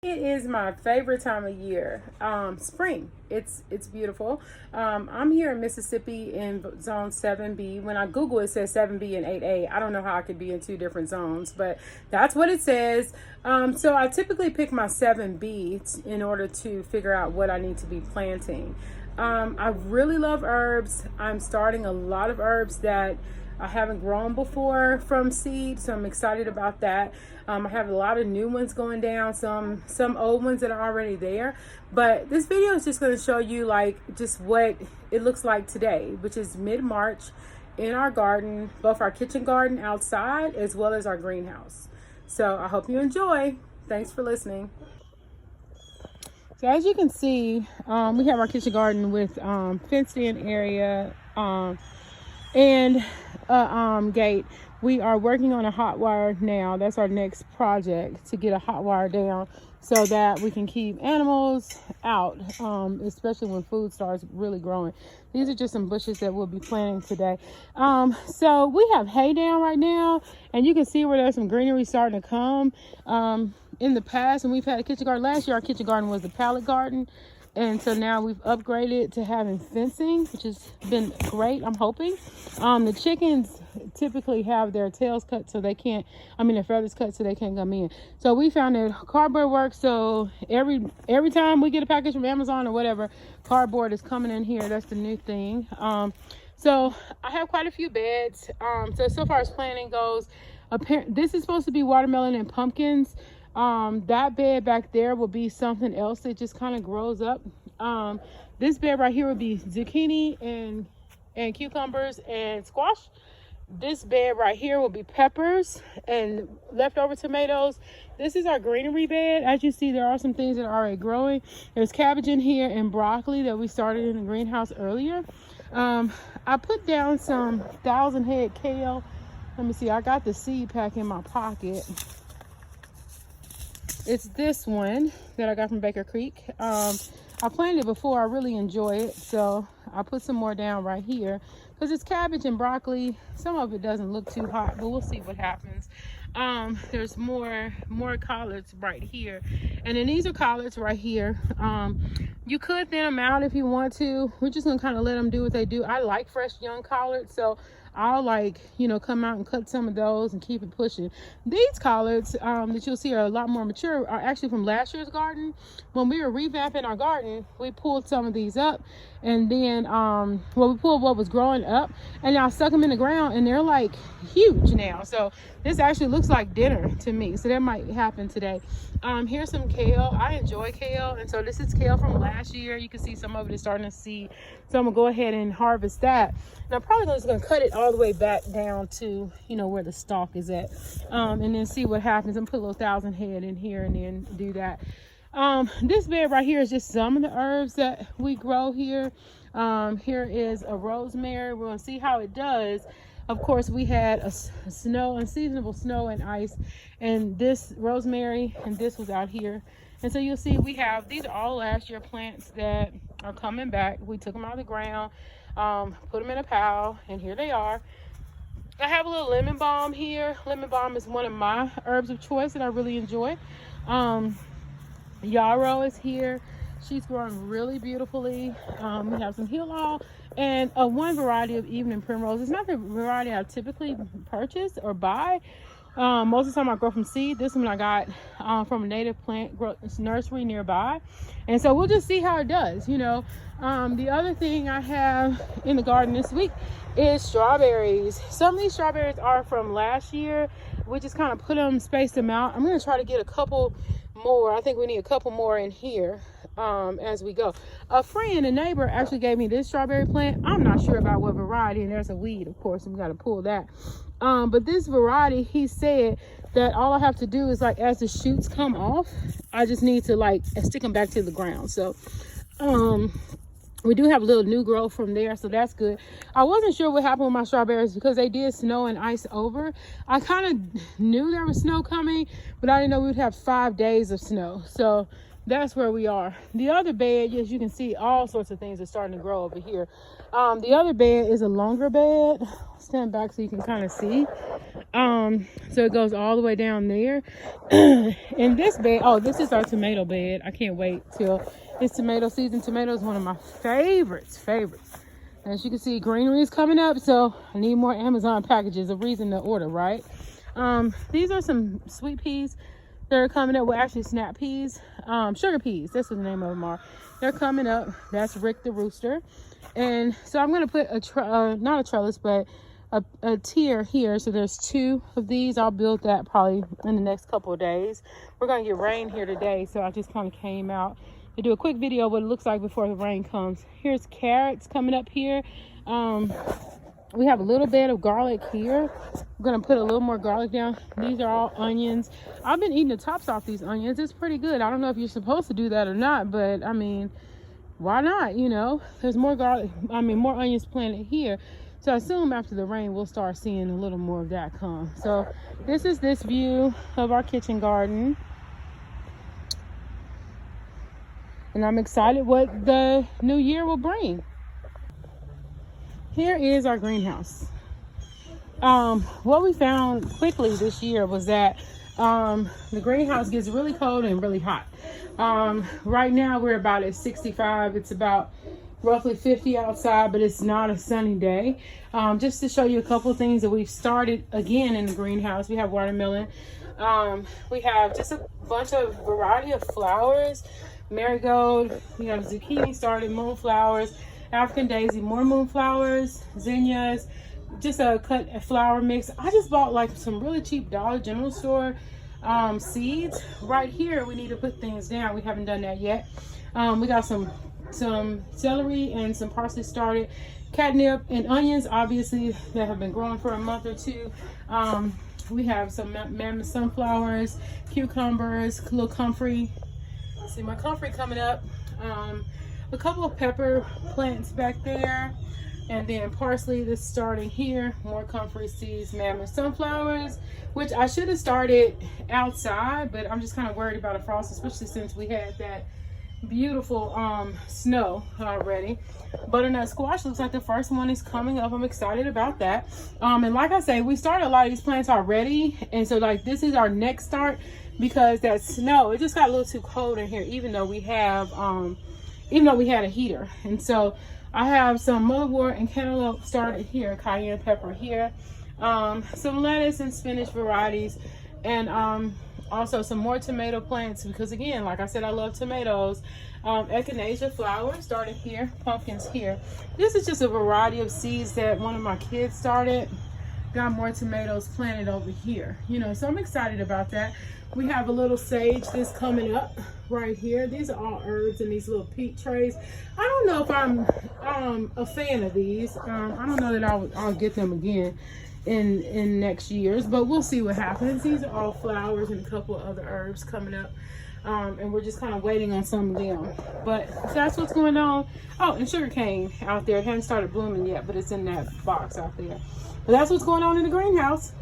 It is my favorite time of year. Spring. It's beautiful. I'm here in Mississippi in zone 7B. When I Google it says 7B and 8A. I don't know how I could be in two different zones, but that's what it says. So I typically pick my 7B in order to figure out what I need to be planting. I really love herbs. I'm starting a lot of herbs that I haven't grown before from seed, so I'm excited about that. I have a lot of new ones going down, some old ones that are already there. But this video is just going to show you like just what it looks like today, which is mid-March in our garden, both our kitchen garden outside as well as our greenhouse. So I hope you enjoy. Thanks for listening. So as you can see, we have our kitchen garden with fenced in area and gate. We are working on a hot wire now. That's our next project, to get a hot wire down so that we can keep animals out, especially when food starts really growing. These are just some bushes that we'll be planting today. So we have hay down right now, and you can see where there's some greenery starting to come. In the past, when we've had a kitchen garden, last year our kitchen garden was a pallet garden. And so now we've upgraded to having fencing, which has been great, I'm hoping. The chickens typically have their tails cut so they can't, their feathers cut so they can't come in. So we found that cardboard works. So every time we get a package from Amazon or whatever, cardboard is coming in here. That's the new thing. So I have quite a few beds. So far as planting goes, this is supposed to be watermelon and pumpkins. That bed back there will be something else that just kind of grows up. This bed right here would be zucchini and cucumbers and squash. This bed right here will be peppers and leftover tomatoes. This is our greenery bed. As you see, there are some things that are already growing. There's cabbage in here and broccoli that we started in the greenhouse earlier. I put down some 1,000 head kale. Let me see, I got the seed pack in my pocket. It's this one that I got from Baker Creek. I planted it before. I really enjoy it, so I put some more down right here because it's cabbage and broccoli. Some of it doesn't look too hot, but we'll see what happens. There's more collards right here, and then these are collards right here. You could thin them out if you want to. We're just gonna kind of let them do what they do. I like fresh young collards, so I'll come out and cut some of those and keep it pushing. These collards that you'll see are a lot more mature are actually from last year's garden. When we were revamping our garden, we pulled some of these up, and then we pulled what was growing up, and I stuck them in the ground, and they're like huge now. So this actually looks like dinner to me. So that might happen today. Here's some kale. I enjoy kale, and so this is kale from last year. You can see some of it is starting to seed. So I'm gonna go ahead and harvest that. And I'm probably just gonna cut it all the way back down to, where the stalk is at. And then see what happens. I'm put a little 1,000 head in here and then do that. This bed right here is just some of the herbs that we grow here. Here is a rosemary. We're gonna see how it does. Of course, we had a unseasonable snow and ice, and this rosemary and this was out here. And so you'll see these are all last year plants that are coming back. We took them out of the ground, put them in a pile, and here they are. I have a little lemon balm here. Lemon balm is one of my herbs of choice that I really enjoy. Yarrow is here. She's growing really beautifully. We have some Heal-All and one variety of evening primrose. It's not the variety I typically purchase or buy. Most of the time I grow from seed. This one I got from a native plant nursery nearby. And so we'll just see how it does, The other thing I have in the garden this week is strawberries. Some of these strawberries are from last year. We just kind of spaced them out. I'm going to try to get a couple more. I think we need a couple more in here as we go. A neighbor actually gave me this strawberry plant. I'm not sure about what variety, and there's a weed, of course, and we got to pull that. But this variety, he said that all I have to do is as the shoots come off, I just need to stick them back to the ground. So we do have a little new growth from there, so that's good. I wasn't sure what happened with my strawberries because they did snow and ice over. I kind of knew there was snow coming, but I didn't know we would have 5 days of snow. So that's where we are. The other bed, as you can see, all sorts of things are starting to grow over here. The other bed is a longer bed. Stand back so you can kind of see. So it goes all the way down there. And this bed, oh, this is our tomato bed. I can't wait till it's tomato season. Tomato is one of my favorites. As you can see, greenery is coming up, so I need more Amazon packages. A reason to order, right? These are some sweet peas. They're coming up. Well, actually, snap peas, sugar peas. That's what the name of them are. They're coming up. That's Rick the rooster. And so I'm going to put not a trellis, but a tier here. So there's 2 of these. I'll build that probably in the next couple of days. We're going to get rain here today, so I just kind of came out to do a quick video of what it looks like before the rain comes. Here's carrots coming up here. We have a little bit of garlic here. I'm gonna put a little more garlic down. These are all onions. I've been eating the tops off these onions. It's pretty good. I don't know if you're supposed to do that or not, but I mean, why not? You know, there's more garlic, more onions planted here. So I assume after the rain, we'll start seeing a little more of that come. So this is this view of our kitchen garden. And I'm excited what the new year will bring. Here is our greenhouse. What we found quickly this year was that the greenhouse gets really cold and really hot. Right now we're about at 65. It's about roughly 50 outside, but it's not a sunny day. Just to show you a couple of things that we've started again in the greenhouse. We have watermelon. We have just a bunch of variety of flowers. Marigold, we have zucchini started, moonflowers, African daisy, more moonflowers, zinnias, just a cut flower mix. I just bought like some really cheap Dollar General store seeds. Right here, we need to put things down. We haven't done that yet. We got some celery and some parsley started, catnip and onions, obviously, that have been growing for a month or two. We have some mammoth sunflowers, cucumbers, a little comfrey. See my comfrey coming up. A couple of pepper plants back there, and then parsley that's starting here. More comfrey seeds, mammoth sunflowers, which I should have started outside, but I'm just kind of worried about a frost, especially since we had that beautiful snow already. Butternut squash looks like the first one is coming up. I'm excited about that. And like I say, we started a lot of these plants already, and so like this is our next start, because that snow, it just got a little too cold in here, even though we have we had a heater. And so I have some mugwort and cantaloupe started here, cayenne pepper here, some lettuce and spinach varieties, and also some more tomato plants, because again, like I said, I love tomatoes. Echinacea flowers started here, pumpkins here. This is just a variety of seeds that one of my kids started. Got more tomatoes planted over here, so I'm excited about that. We have a little sage that's coming up right here. These are all herbs in these little peat trays. I don't know if I'm a fan of these. I don't know that I'll get them again in next years, but we'll see what happens. These are all flowers and a couple of other herbs coming up. And we're just kind of waiting on some of them. But that's what's going on. Oh, and sugarcane out there. It hasn't started blooming yet, but it's in that box out there. But that's what's going on in the greenhouse.